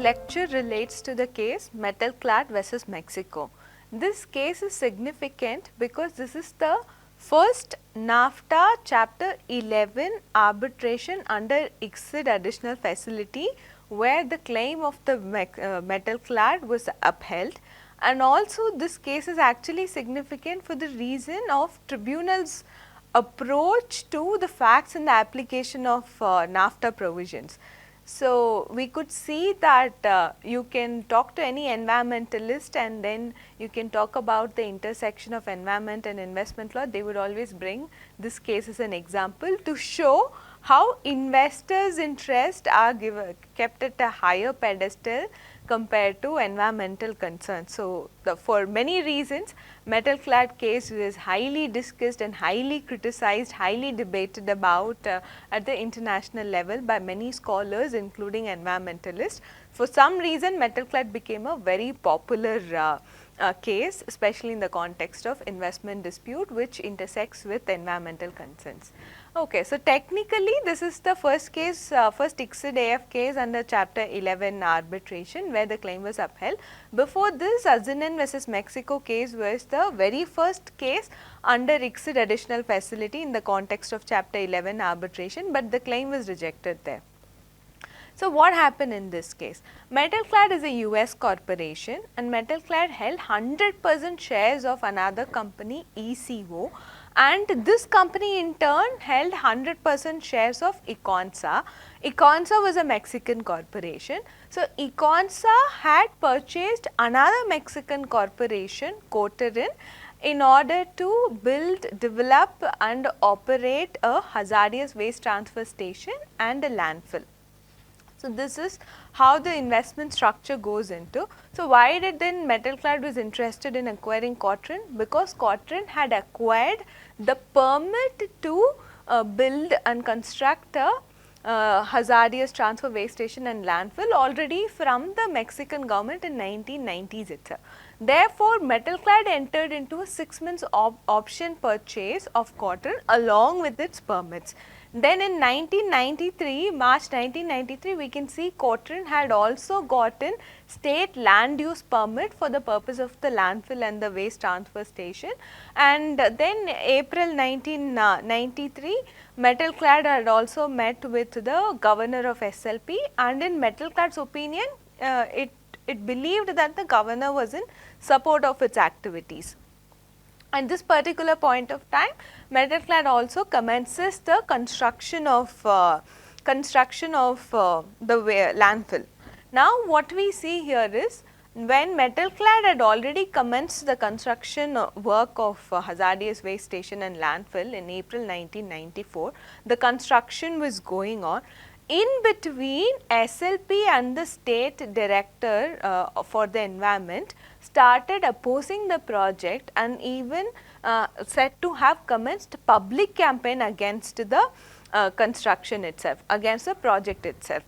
lecture relates to the case Metalclad versus Mexico. This case is significant because this is the first NAFTA Chapter 11 arbitration under ICSID additional facility where the claim of the Metalclad was upheld, and also this case is actually significant for the reason of Tribunal's approach to the facts and the application of NAFTA provisions. So, we could see that you can talk to any environmentalist and then you can talk about the intersection of environment and investment law. They would always bring this case as an example to show how investors' interests are kept at a higher pedestal compared to environmental concerns. So, for many reasons Metalclad case is highly discussed and highly criticized, highly debated about at the international level by many scholars including environmentalists. For some reason Metalclad became a very popular case, especially in the context of investment dispute which intersects with environmental concerns. Okay, so technically this is the first case, first ICSID AF case under Chapter 11 arbitration where the claim was upheld. Before this, Azinan versus Mexico case was the very first case under ICSID additional facility in the context of Chapter 11 arbitration, but the claim was rejected there. So, what happened in this case? Metalclad is a US corporation and Metalclad held 100% shares of another company, ECO, and this company in turn held 100% shares of Iconsa. Iconsa was a Mexican corporation. So, Iconsa had purchased another Mexican corporation, Coterin, in order to build, develop and operate a hazardous waste transfer station and a landfill. So, this is how the investment structure goes into. So, why did then Metalclad was interested in acquiring Coterin? Because Coterin had acquired the permit to build and construct a hazardous transfer waste station and landfill already from the Mexican government in 1990s itself. Therefore, Metalclad entered into a 6 months option purchase of Coterin along with its permits. Then in 1993, March 1993, we can see Coterin had also gotten state land use permit for the purpose of the landfill and the waste transfer station. And then April 1993, Metalclad had also met with the governor of SLP, and in Metalclad's opinion, it believed that the governor was in support of its activities. At this particular point of time, Metalclad also commences the construction of the landfill. Now, what we see here is when Metalclad had already commenced the construction work of hazardous waste station and landfill in April 1994, the construction was going on. In between, SLP and the state director for the environment started opposing the project and even said to have commenced public campaign against the construction itself, against the project itself.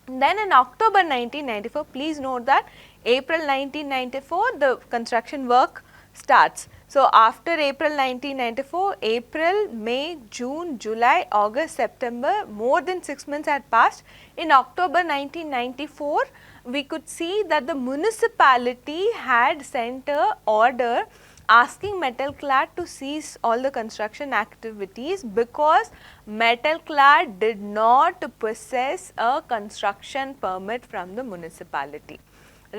Then in October 1994, please note that April 1994 the construction work starts. So, after April 1994, April, May, June, July, August, September, more than 6 months had passed. In October 1994, we could see that the municipality had sent an order asking Metalclad to cease all the construction activities because Metalclad did not possess a construction permit from the municipality.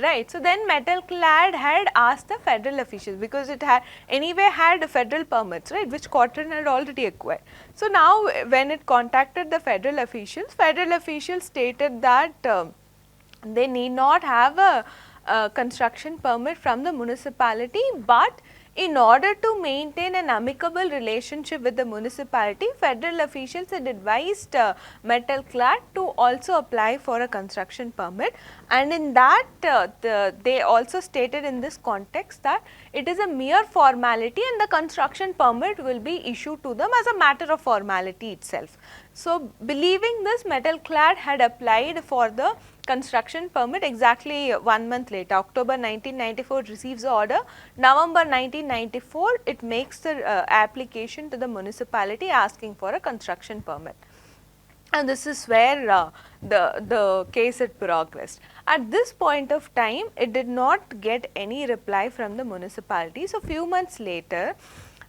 Right. So, then Metalclad had asked the federal officials because it had anyway had federal permits, right, which Coterin had already acquired. So, now when it contacted the federal officials stated that they need not have a construction permit from the municipality, but in order to maintain an amicable relationship with the municipality, federal officials had advised Metalclad to also apply for a construction permit, and in that they also stated in this context that it is a mere formality and the construction permit will be issued to them as a matter of formality itself. So, believing this, Metalclad had applied for the construction permit exactly 1 month later. October 1994 it receives the order, November 1994 it makes the application to the municipality asking for a construction permit. And this is where the case had progressed. At this point of time, it did not get any reply from the municipality. So, few months later,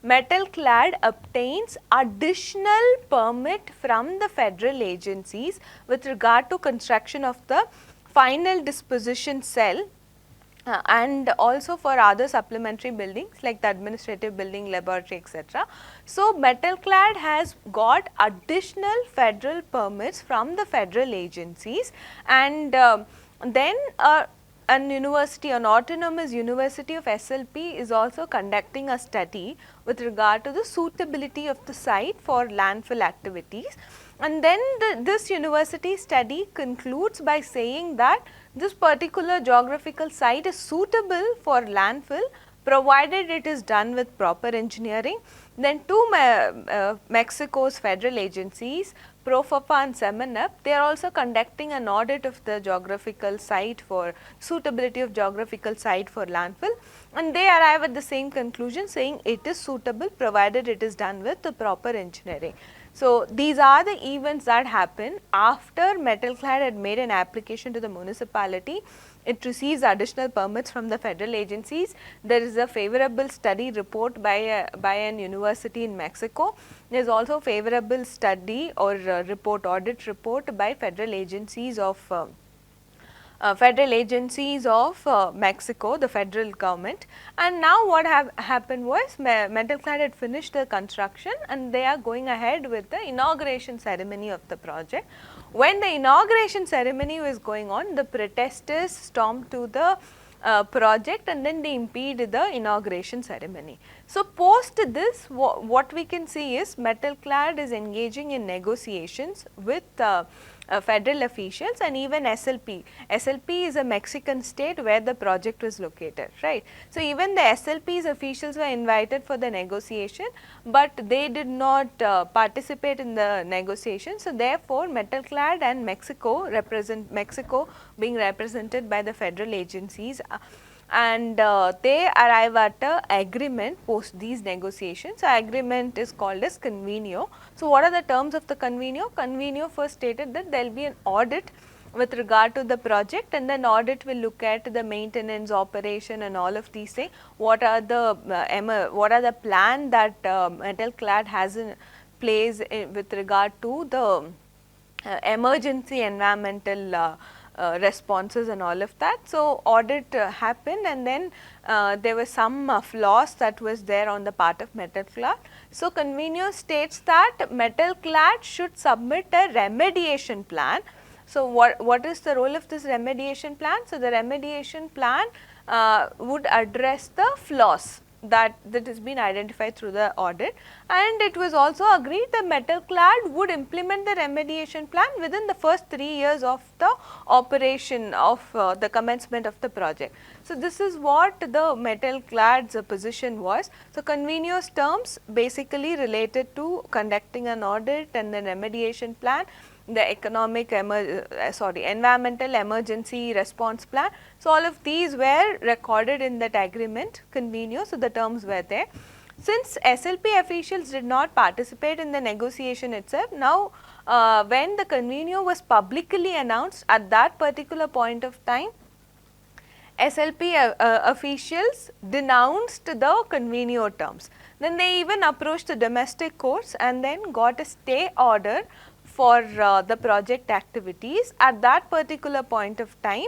Metalclad obtains additional permit from the federal agencies with regard to construction of the final disposition cell and also for other supplementary buildings like the administrative building, laboratory, etc. So, Metalclad has got additional federal permits from the federal agencies, and then an university, an autonomous university of SLP is also conducting a study with regard to the suitability of the site for landfill activities. And then this university study concludes by saying that this particular geographical site is suitable for landfill provided it is done with proper engineering. Then two Mexico's federal agencies, PROFAPA and SEMENUP, they are also conducting an audit of the geographical site for suitability of geographical site for landfill, and they arrive at the same conclusion saying it is suitable provided it is done with the proper engineering. So, these are the events that happen after Metalclad had made an application to the municipality. It receives additional permits from the federal agencies. There is a favorable study report by an university in Mexico. There is also favorable study or audit report by federal agencies of Mexico, the federal government. And now what happened was Metalclad had finished the construction and they are going ahead with the inauguration ceremony of the project. When the inauguration ceremony was going on, the protesters stormed to the project and then they impede the inauguration ceremony. So, post this what we can see is Metalclad is engaging in negotiations with federal officials and even SLP. SLP is a Mexican state where the project was located, right. So, even the SLP's officials were invited for the negotiation, but they did not participate in the negotiation. So, therefore, Metalclad and Mexico being represented by the federal agencies and they arrive at a agreement post these negotiations. So, agreement is called as convenio. So, what are the terms of the convenio? Convenio first stated that there will be an audit with regard to the project, and then audit will look at the maintenance, operation and all of these things. What are the plan that Metalclad has in place with regard to the emergency environmental responses and all of that. So, audit happened and then there was some flaws that was there on the part of Metalclad. So, convenio states that Metalclad should submit a remediation plan. So, what is the role of this remediation plan? So, the remediation plan would address the flaws that has been identified through the audit, and it was also agreed that Metalclad would implement the remediation plan within the first 3 years of the operation of the commencement of the project. So, this is what the Metalclad's position was. So, convenio's terms basically related to conducting an audit and the remediation plan, the environmental emergency response plan. So, all of these were recorded in that agreement convenio. So, the terms were there. Since SLP officials did not participate in the negotiation itself, now when the convenio was publicly announced at that particular point of time, SLP officials denounced the convenio terms. Then they even approached the domestic courts and then got a stay order for the project activities at that particular point of time.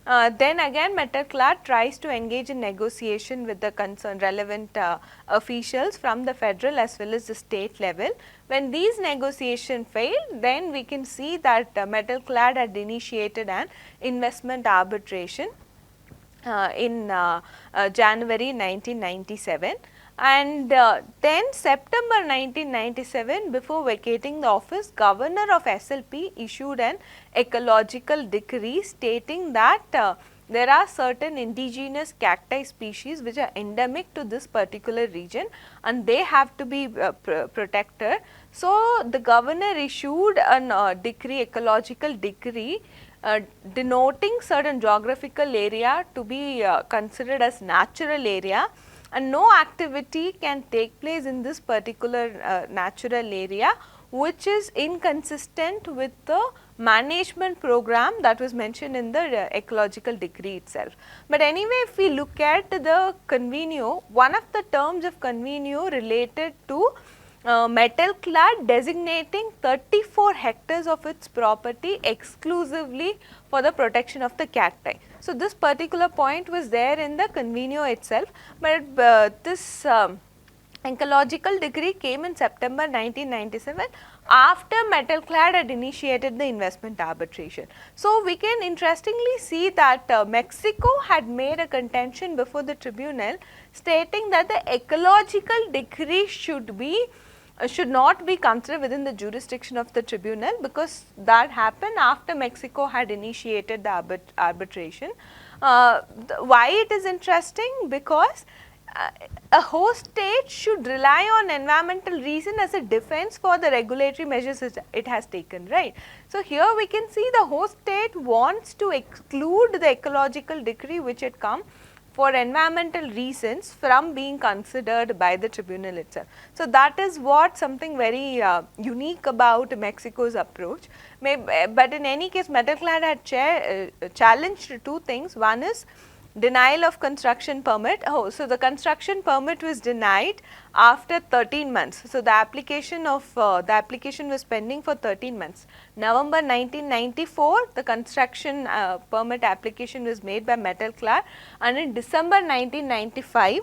Then again Metalclad tries to engage in negotiation with the concerned relevant officials from the federal as well as the state level. When these negotiations failed, then we can see that Metalclad had initiated an investment arbitration in January 1997. And then September 1997, before vacating the office, Governor of SLP issued an ecological decree stating that there are certain indigenous cacti species which are endemic to this particular region and they have to be protected. So, the governor issued a ecological decree denoting certain geographical area to be considered as natural area, and no activity can take place in this particular natural area which is inconsistent with the management program that was mentioned in the ecological decree itself. But anyway, if we look at the convenio, one of the terms of convenio related to Metalclad designating 34 hectares of its property exclusively for the protection of the cacti. So, this particular point was there in the convenio itself, but this ecological decree came in September 1997 after Metalclad had initiated the investment arbitration. So, we can interestingly see that Mexico had made a contention before the tribunal stating that the ecological decree should not be considered within the jurisdiction of the tribunal, because that happened after Mexico had initiated the arbitration. Why it is interesting? Because a host state should rely on environmental reason as a defense for the regulatory measures it has taken, right. So, here we can see the host state wants to exclude the ecological decree which had come for environmental reasons from being considered by the tribunal itself. So, that is what something very unique about Mexico's approach. But in any case, Metalclad had challenged two things. One is denial of construction permit. So the construction permit was denied after 13 months. So the application was pending for 13 months. November 1994, the construction permit application was made by Metalclad, and in December 1995,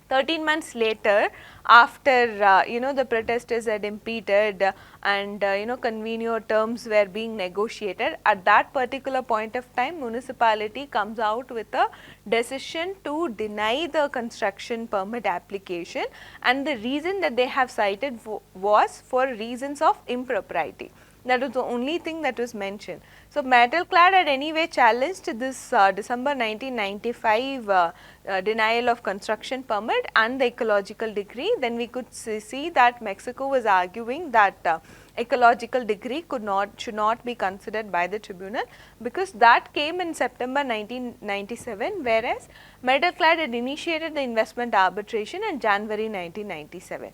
13 months later, after the protesters had impeded and convenio terms were being negotiated, at that particular point of time municipality comes out with a decision to deny the construction permit application, and the reason that they have cited was for reasons of impropriety. That was the only thing that was mentioned. So, Metalclad had anyway challenged this December 1995 denial of construction permit and the ecological decree. Then we could see that Mexico was arguing that ecological decree should not be considered by the tribunal, because that came in September 1997, whereas Metalclad had initiated the investment arbitration in January 1997.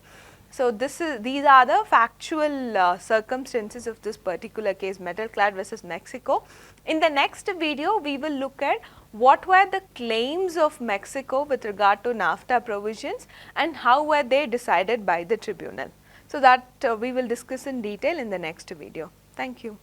So, these are the factual circumstances of this particular case, Metalclad versus Mexico. In the next video, we will look at what were the claims of Mexico with regard to NAFTA provisions and how were they decided by the tribunal. So, that we will discuss in detail in the next video. Thank you.